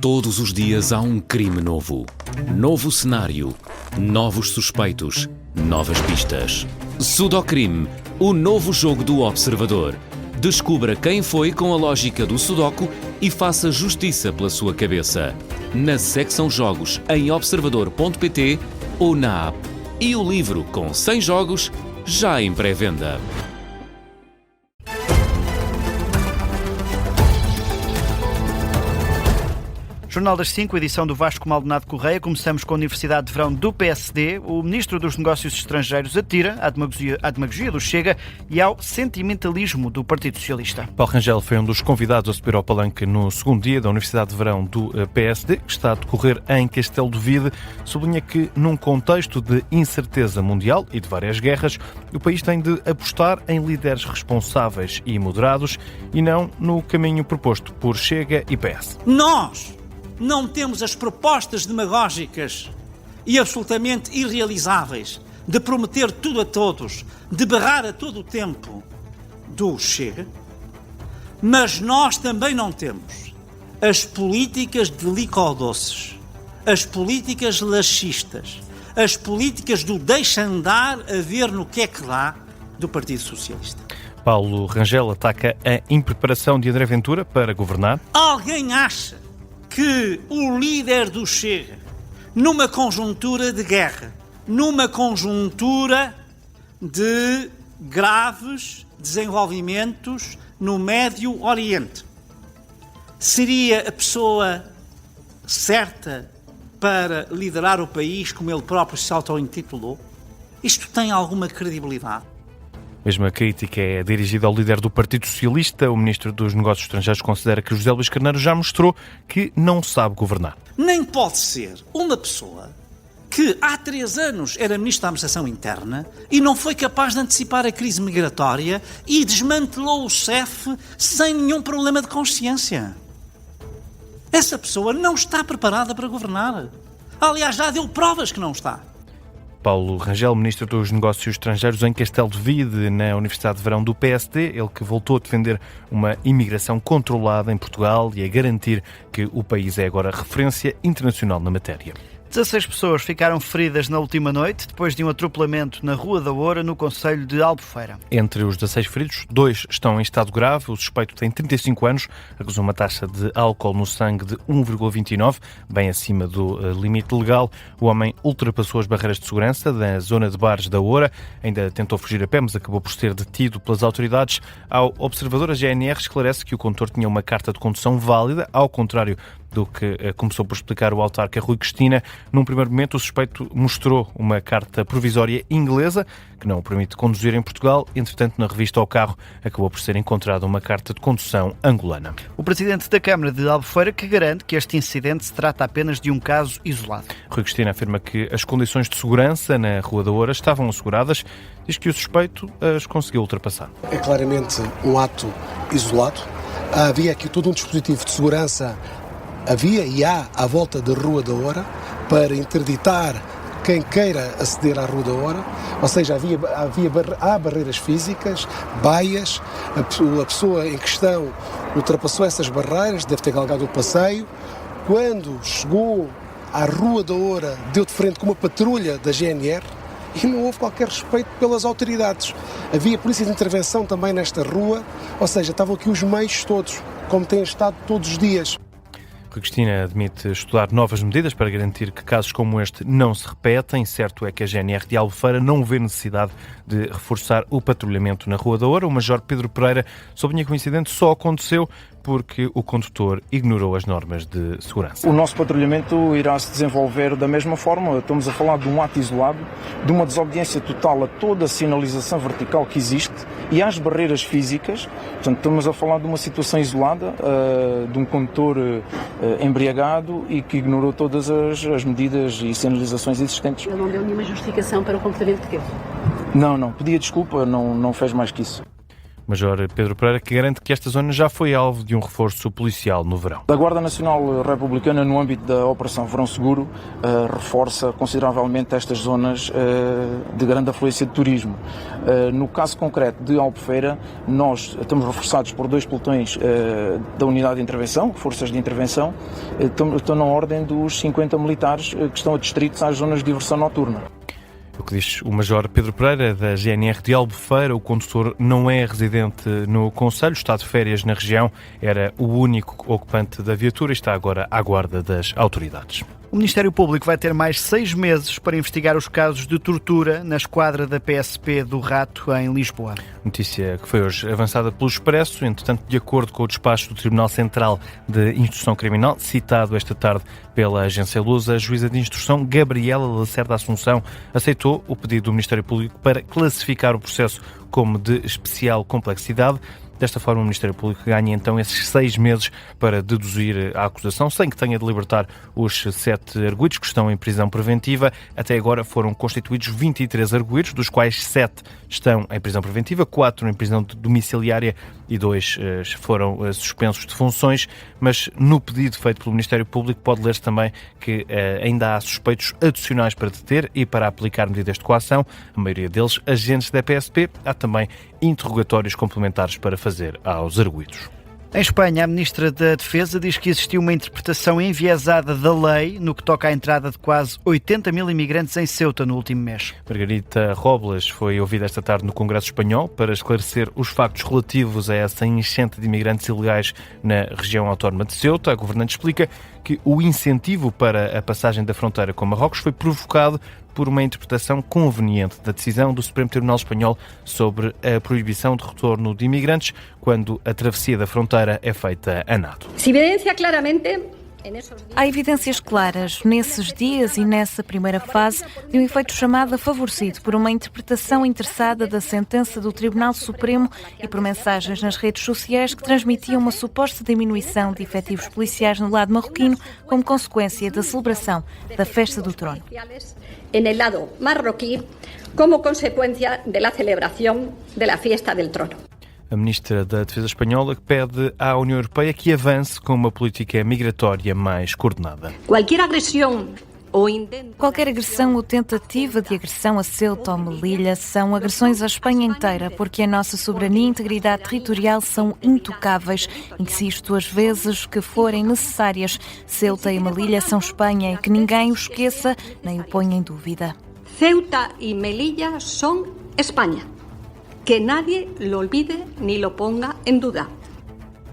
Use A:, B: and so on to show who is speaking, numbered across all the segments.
A: Todos os dias há um crime novo. Novo cenário. Novos suspeitos. Novas pistas. Sudocrime, o novo jogo do Observador. Descubra quem foi com a lógica do Sudoku e faça justiça pela sua cabeça. Na secção Jogos em observador.pt ou na app. E o livro com 100 jogos já em pré-venda.
B: Jornal das 5, edição do Vasco Maldonado Correia. Começamos com a Universidade de Verão do PSD. O Ministro dos Negócios Estrangeiros atira à demagogia do Chega e ao sentimentalismo do Partido Socialista.
C: Paulo Rangel foi um dos convidados a subir ao palanque no segundo dia da Universidade de Verão do PSD, que está a decorrer em Castelo de Vide. Sublinha que, num contexto de incerteza mundial e de várias guerras, o país tem de apostar em líderes responsáveis e moderados e não no caminho proposto por Chega e PS.
D: Nós não temos as propostas demagógicas e absolutamente irrealizáveis de prometer tudo a todos, de berrar a todo o tempo do Chega, mas nós também não temos as políticas de licodoces, as políticas laxistas, as políticas do deixa andar a ver no que é que dá do Partido Socialista.
C: Paulo Rangel ataca a impreparação de André Ventura para governar.
D: Alguém acha que o líder do Chega, numa conjuntura de guerra, numa conjuntura de graves desenvolvimentos no Médio Oriente, seria a pessoa certa para liderar o país como ele próprio se auto-intitulou? Isto tem alguma credibilidade?
C: Mesma crítica é dirigida ao líder do Partido Socialista. O Ministro dos Negócios Estrangeiros considera que José Luís Carneiro já mostrou que não sabe governar.
D: Nem pode ser uma pessoa que há 3 anos era Ministro da Administração Interna e não foi capaz de antecipar a crise migratória e desmantelou o CEF sem nenhum problema de consciência. Essa pessoa não está preparada para governar. Aliás, já deu provas que não está.
C: Paulo Rangel, Ministro dos Negócios Estrangeiros em Castelo de Vide, na Universidade de Verão do PSD, ele que voltou a defender uma imigração controlada em Portugal e a garantir que o país é agora referência internacional na matéria.
B: 16 pessoas ficaram feridas na última noite depois de um atropelamento na Rua da Oura, no concelho de Albufeira.
C: Entre os 16 feridos, 2 estão em estado grave. O suspeito tem 35 anos, acusou uma taxa de álcool no sangue de 1,29, bem acima do limite legal. O homem ultrapassou as barreiras de segurança da zona de bares da Oura, ainda tentou fugir a pé, mas acabou por ser detido pelas autoridades. Ao Observador, a GNR esclarece que o condutor tinha uma carta de condução válida, ao contrário do que começou por explicar o autarca Rui Cristina. Num primeiro momento, o suspeito mostrou uma carta provisória inglesa que não o permite conduzir em Portugal. Entretanto, na revista ao carro, acabou por ser encontrada uma carta de condução angolana.
B: O presidente da Câmara de Albufeira que garante que este incidente se trata apenas de um caso isolado.
C: Rui Cristina afirma que as condições de segurança na Rua da Oura estavam asseguradas. Diz que o suspeito as conseguiu ultrapassar.
E: É claramente um ato isolado. Havia aqui todo um dispositivo de segurança. Havia e há à volta da Rua da Oura para interditar quem queira aceder à Rua da Oura, ou seja, há barreiras físicas, baias, a pessoa em questão ultrapassou essas barreiras, deve ter galgado o passeio. Quando chegou à Rua da Oura, deu de frente com uma patrulha da GNR e não houve qualquer respeito pelas autoridades. Havia polícia de intervenção também nesta rua, ou seja, estavam aqui os meios todos, como têm estado todos os dias.
C: Rui Cristina admite estudar novas medidas para garantir que casos como este não se repetem. Certo é que a GNR de Albufeira não vê necessidade de reforçar o patrulhamento na Rua da Oura. O Major Pedro Pereira sublinha que o incidente só aconteceu porque o condutor ignorou as normas de segurança.
F: O nosso patrulhamento irá se desenvolver da mesma forma. Estamos a falar de um ato isolado, de uma desobediência total a toda a sinalização vertical que existe e às barreiras físicas. Portanto, estamos a falar de uma situação isolada, de um condutor embriagado e que ignorou todas as medidas e sinalizações existentes.
G: Ele não deu nenhuma justificação para o comportamento que teve?
F: Não. Pedia desculpa, não fez mais que isso.
C: Major Pedro Pereira, que garante que esta zona já foi alvo de um reforço policial no verão.
F: A Guarda Nacional Republicana, no âmbito da Operação Verão Seguro, reforça consideravelmente estas zonas de grande afluência de turismo. No caso concreto de Albufeira, nós estamos reforçados por 2 pelotões da Unidade de Intervenção, Forças de Intervenção, estão na ordem dos 50 militares que estão adstritos às zonas de diversão noturna.
C: O que diz o Major Pedro Pereira, da GNR de Albufeira. O condutor não é residente no concelho, está de férias na região, era o único ocupante da viatura e está agora à guarda das autoridades.
B: O Ministério Público vai ter mais 6 meses para investigar os casos de tortura na esquadra da PSP do Rato, em Lisboa.
C: Notícia que foi hoje avançada pelo Expresso. Entretanto, de acordo com o despacho do Tribunal Central de Instrução Criminal, citado esta tarde pela agência Lusa, a juíza de instrução Gabriela Lacerda Assunção aceitou o pedido do Ministério Público para classificar o processo como de especial complexidade. Desta forma, o Ministério Público ganha então esses 6 meses para deduzir a acusação, sem que tenha de libertar os 7 arguidos que estão em prisão preventiva. Até agora foram constituídos 23 arguidos, dos quais 7 estão em prisão preventiva, 4 em prisão domiciliária e 2 foram suspensos de funções. Mas no pedido feito pelo Ministério Público pode ler-se também que ainda há suspeitos adicionais para deter e para aplicar medidas de coação, a maioria deles agentes da PSP. Há também interrogatórios complementares para fazer aos arguidos.
B: Em Espanha, a Ministra da Defesa diz que existiu uma interpretação enviesada da lei no que toca à entrada de quase 80 mil imigrantes em Ceuta no último mês.
C: Margarita Robles foi ouvida esta tarde no Congresso Espanhol para esclarecer os factos relativos a essa enchente de imigrantes ilegais na região autónoma de Ceuta. A governante explica que o incentivo para a passagem da fronteira com Marrocos foi provocado por uma interpretação conveniente da decisão do Supremo Tribunal Espanhol sobre a proibição de retorno de imigrantes quando a travessia da fronteira é feita a nado.
G: Há evidências claras nesses dias e nessa primeira fase de um efeito chamado favorecido por uma interpretação interessada da sentença do Tribunal Supremo e por mensagens nas redes sociais que transmitiam uma suposta diminuição de efetivos policiais no lado marroquino como consequência da celebração da Festa do Trono.
H: En el lado marroquí como consecuencia de la celebración de la Fiesta del Trono.
C: A Ministra da Defesa espanhola pede à União Europeia que avance com uma política migratória mais coordenada.
H: Qualquer agressão
G: Qualquer agressão ou tentativa de agressão a Ceuta ou Melilla são agressões à Espanha inteira, porque a nossa soberania e integridade territorial são intocáveis. Insisto as vezes que forem necessárias. Ceuta e Melilla são Espanha e que ninguém o esqueça nem o ponha em dúvida.
H: Ceuta y Melilla son España. Que nadie lo olvide ni lo ponga en duda.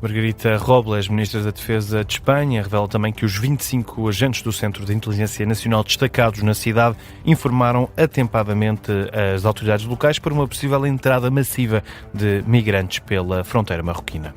C: Margarita Robles, Ministra da Defesa de Espanha, revela também que os 25 agentes do Centro de Inteligência Nacional destacados na cidade informaram atempadamente as autoridades locais para uma possível entrada massiva de migrantes pela fronteira marroquina.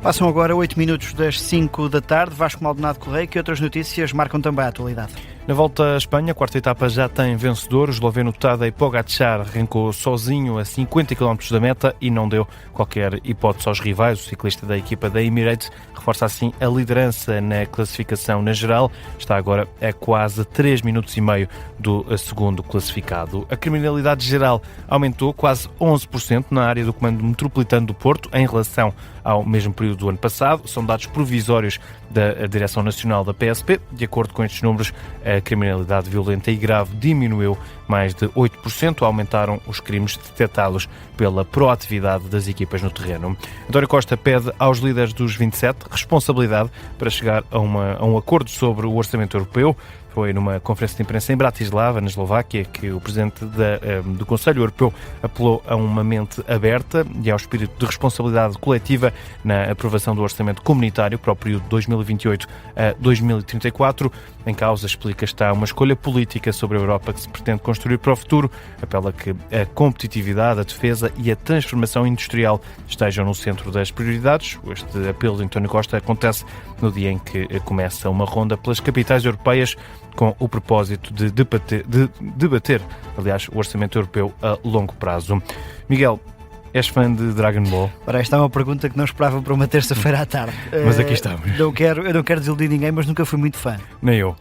B: Passam agora 8 minutos das 5 da tarde. Vasco Maldonado Correia, que outras notícias marcam também a atualidade?
C: Na volta à Espanha, a quarta etapa já tem vencedor. O esloveno Tadej Pogačar arrancou sozinho a 50 km da meta e não deu qualquer hipótese aos rivais. O ciclista da equipa da Emirates reforça assim a liderança na classificação na geral. Está agora a quase 3 minutos e meio do segundo classificado. A criminalidade geral aumentou quase 11% na área do Comando Metropolitano do Porto em relação ao mesmo período do ano passado. São dados provisórios da Direção Nacional da PSP. De acordo com estes números, a criminalidade violenta e grave diminuiu mais de 8%, aumentaram os crimes detectados pela proatividade das equipas no terreno. António Costa pede aos líderes dos 27 responsabilidade para chegar a um acordo sobre o orçamento europeu. Foi numa conferência de imprensa em Bratislava, na Eslováquia, que o presidente do Conselho Europeu apelou a uma mente aberta e ao espírito de responsabilidade coletiva na aprovação do orçamento comunitário para o período de 2028 a 2034. Em causa, explica, está uma escolha política sobre a Europa que se pretende construir para o futuro. Apela que a competitividade, a defesa e a transformação industrial estejam no centro das prioridades. Este apelo de António Costa acontece no dia em que começa uma ronda pelas capitais europeias com o propósito de debater, aliás, o orçamento europeu a longo prazo. Miguel, És fã de Dragon Ball?
B: Ora, esta é uma pergunta que não esperava para uma terça-feira à tarde.
C: Mas aqui estamos.
B: Eu não quero desiludir ninguém, mas nunca fui muito fã.
C: Nem eu,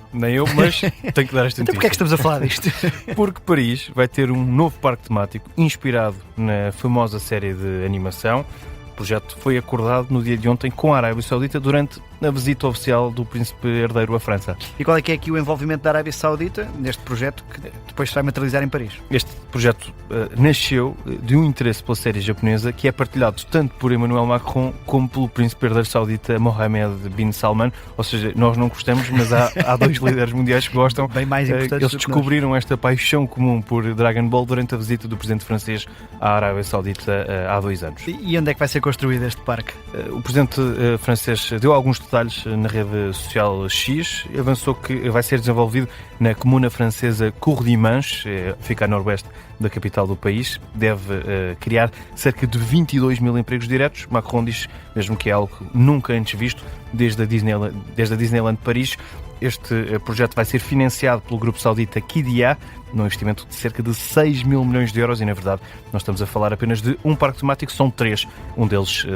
C: mas tenho que dar esta
B: Então porquê é que
C: notícia.
B: estamos a falar disto?
C: Porque Paris vai ter um novo parque temático inspirado na famosa série de animação. O projeto foi acordado no dia de ontem com a Arábia Saudita durante a visita oficial do príncipe herdeiro à França.
B: E qual é que é aqui o envolvimento da Arábia Saudita neste projeto que depois se vai materializar em Paris?
C: Este projeto nasceu de um interesse pela série japonesa que é partilhado tanto por Emmanuel Macron como pelo príncipe herdeiro saudita Mohammed bin Salman. Ou seja, nós não gostamos, mas há dois líderes mundiais que gostam.
B: Bem mais importantes
C: Eles
B: do que
C: descobriram esta paixão comum por Dragon Ball durante a visita do presidente francês à Arábia Saudita há 2 anos.
B: E onde é que vai ser construído este parque?
C: O presidente francês deu alguns detalhes na rede social X e avançou que vai ser desenvolvido na comuna francesa Cour-Dimanche, fica a noroeste da capital do país. Deve criar cerca de 22 mil empregos diretos. Macron diz mesmo que é algo nunca antes visto desde a Disneyland de Paris. Este projeto vai ser financiado pelo grupo saudita Qiddiya, num investimento de cerca de 6 mil milhões de euros, e na verdade nós estamos a falar apenas de um parque temático, são 3, um deles,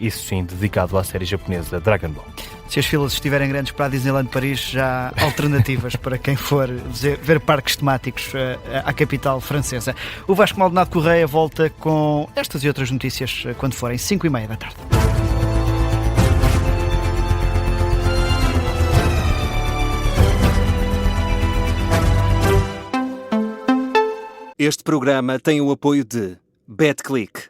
C: isso sim, dedicado à série japonesa Dragon Ball.
B: Se as filas estiverem grandes para a Disneyland de Paris, já há alternativas para quem for ver parques temáticos à capital francesa. O Vasco Maldonado Correia volta com estas e outras notícias quando forem 5:30 da tarde.
I: Este programa tem o apoio de BetClick.